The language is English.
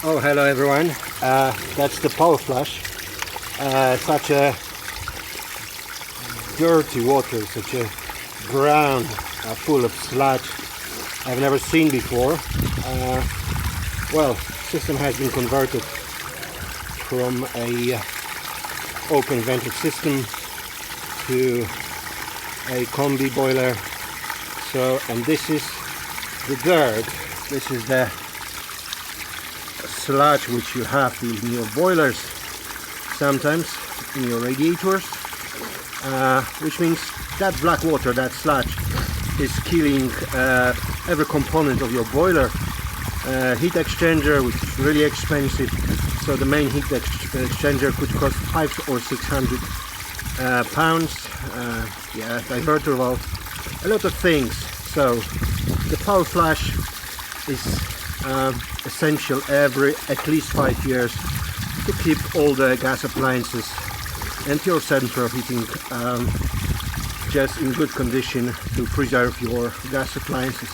Oh, hello everyone. That's the power flush. Such a dirty water, such a ground full of sludge I've never seen before. Well, system has been converted from a open vented system to a combi boiler. So, and this is the dirt. This is the sludge which you have in your boilers, sometimes in your radiators, which means that black water, that sludge, is killing every component of your boiler. Heat exchanger, which is really expensive, so the main heat exchanger could cost 500 or 600 pounds. Yeah, diverter valve, a lot of things. So the power flush is essential every at least 5 years to keep all the gas appliances and your central heating just in good condition, to preserve your gas appliances.